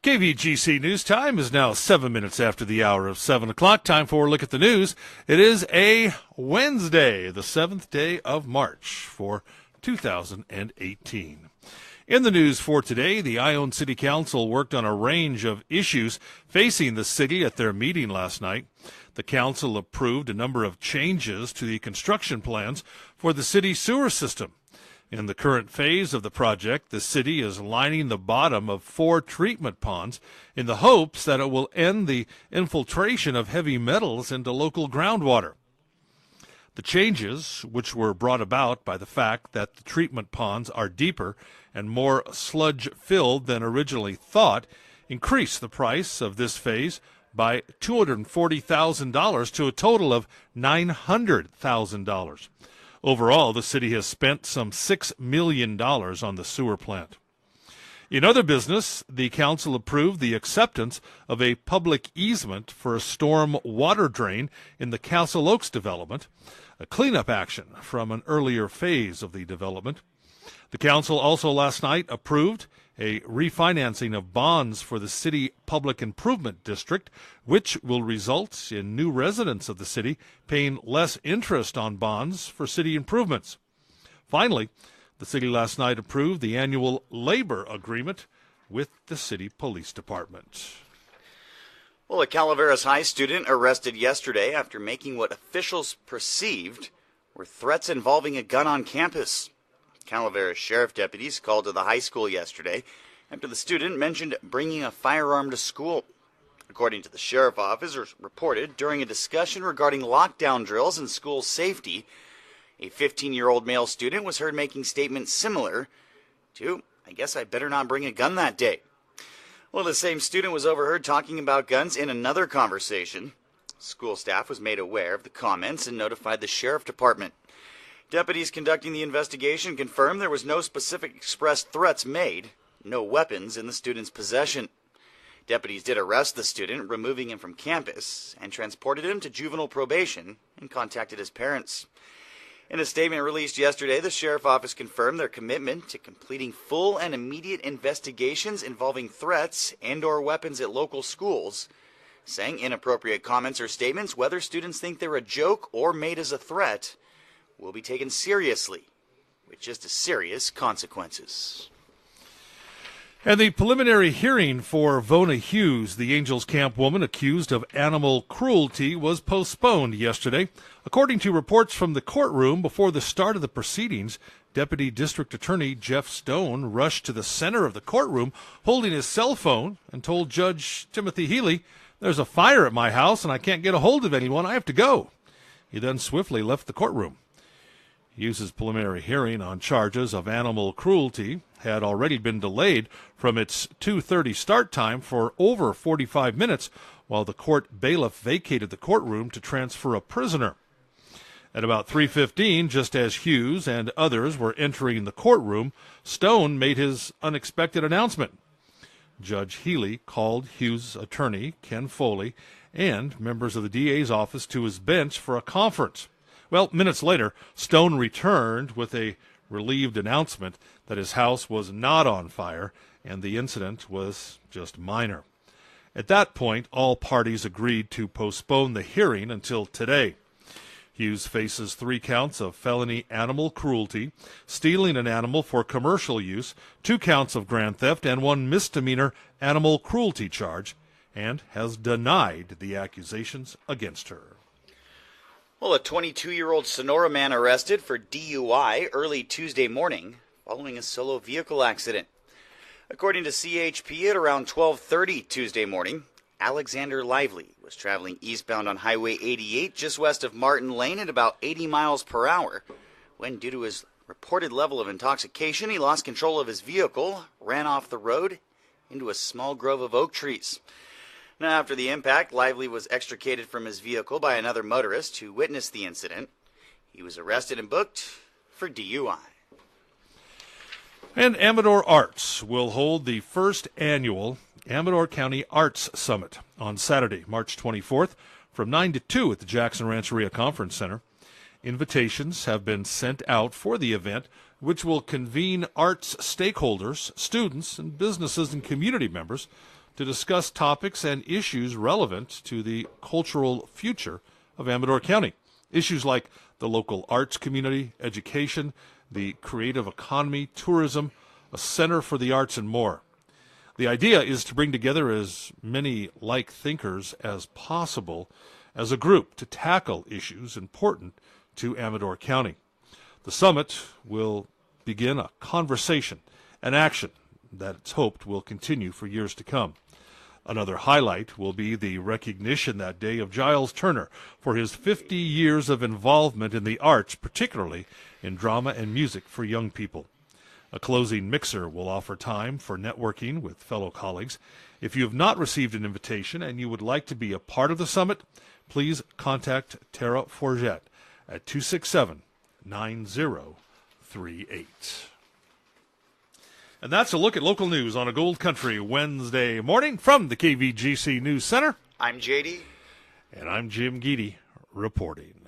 KVGC News Time is now 7 minutes after the hour of 7 o'clock. Time for a look at the news. It is a Wednesday, the 7th day of March for 2018. In the news for today, the Ione City Council worked on a range of issues facing the city at their meeting last night. The council approved a number of changes to the construction plans for the city's sewer system. In the current phase of the project, the city is lining the bottom of 4 treatment ponds in the hopes that it will end the infiltration of heavy metals into local groundwater. The changes, which were brought about by the fact that the treatment ponds are deeper and more sludge-filled than originally thought, increase the price of this phase by $240,000 to a total of $900,000. Overall, the city has spent some $6 million on the sewer plant. In other business, the council approved the acceptance of a public easement for a storm water drain in the Castle Oaks development, a cleanup action from an earlier phase of the development. The council also last night approved a refinancing of bonds for the City Public Improvement District, which will result in new residents of the city paying less interest on bonds for city improvements. Finally, the city last night approved the annual labor agreement with the city police department. Well, a Calaveras High student arrested yesterday after making what officials perceived were threats involving a gun on campus. Calaveras sheriff deputies called to the high school yesterday after the student mentioned bringing a firearm to school. According to the sheriff office, reported during a discussion regarding lockdown drills and school safety, a 15-year-old male student was heard making statements similar to, "I guess I better not bring a gun that day." Well, the same student was overheard talking about guns in another conversation. School staff was made aware of the comments and notified the sheriff department. Deputies conducting the investigation confirmed there was no specific expressed threats made, no weapons in the student's possession. Deputies did arrest the student, removing him from campus, and transported him to juvenile probation and contacted his parents. In a statement released yesterday, the sheriff office confirmed their commitment to completing full and immediate investigations involving threats and/or weapons at local schools, saying inappropriate comments or statements, whether students think they're a joke or made as a threat, will be taken seriously, with just as serious consequences. And the preliminary hearing for Vona Hughes, the Angels Camp woman accused of animal cruelty, was postponed yesterday. According to reports from the courtroom before the start of the proceedings, Deputy District Attorney Jeff Stone rushed to the center of the courtroom holding his cell phone and told Judge Timothy Healy, "There's a fire at my house and I can't get a hold of anyone. I have to go." He then swiftly left the courtroom. Hughes' preliminary hearing on charges of animal cruelty had already been delayed from its 2:30 start time for over 45 minutes while the court bailiff vacated the courtroom to transfer a prisoner. At about 3:15, just as Hughes and others were entering the courtroom, Stone made his unexpected announcement. Judge Healy called Hughes' attorney, Ken Foley, and members of the DA's office to his bench for a conference. Well, minutes later, Stone returned with a relieved announcement that his house was not on fire and the incident was just minor. At that point, all parties agreed to postpone the hearing until today. Hughes faces 3 counts of felony animal cruelty, stealing an animal for commercial use, 2 counts of grand theft, and 1 misdemeanor animal cruelty charge, and has denied the accusations against her. Well, a 22-year-old Sonora man arrested for DUI early Tuesday morning following a solo vehicle accident. According to CHP, at around 12:30 Tuesday morning, Alexander Lively was traveling eastbound on Highway 88 just west of Martin Lane at about 80 miles per hour when, due to his reported level of intoxication, he lost control of his vehicle, ran off the road into a small grove of oak trees. Now, after the impact, Lively was extricated from his vehicle by another motorist who witnessed the incident. He was arrested and booked for DUI. And Amador Arts will hold the first annual Amador County Arts Summit on Saturday, March 24th from 9 to 2 at the Jackson Rancheria Conference Center. Invitations have been sent out for the event, which will convene arts stakeholders, students, and businesses and community members. to discuss topics and issues relevant to the cultural future of Amador County. Issues like the local arts community, education, the creative economy, tourism, a center for the arts, and more. The idea is to bring together as many like thinkers as possible as a group to tackle issues important to Amador County. The summit will begin a conversation, an action that it's hoped will continue for years to come. Another highlight will be the recognition that day of Giles Turner for his 50 years of involvement in the arts, particularly in drama and music for young people. A closing mixer will offer time for networking with fellow colleagues. If you have not received an invitation and you would like to be a part of the summit, please contact Tara Forget at 267-9038. And that's a look at local news on a Gold Country Wednesday morning from the KVGC News Center. I'm JD. And I'm Jim Geedy reporting.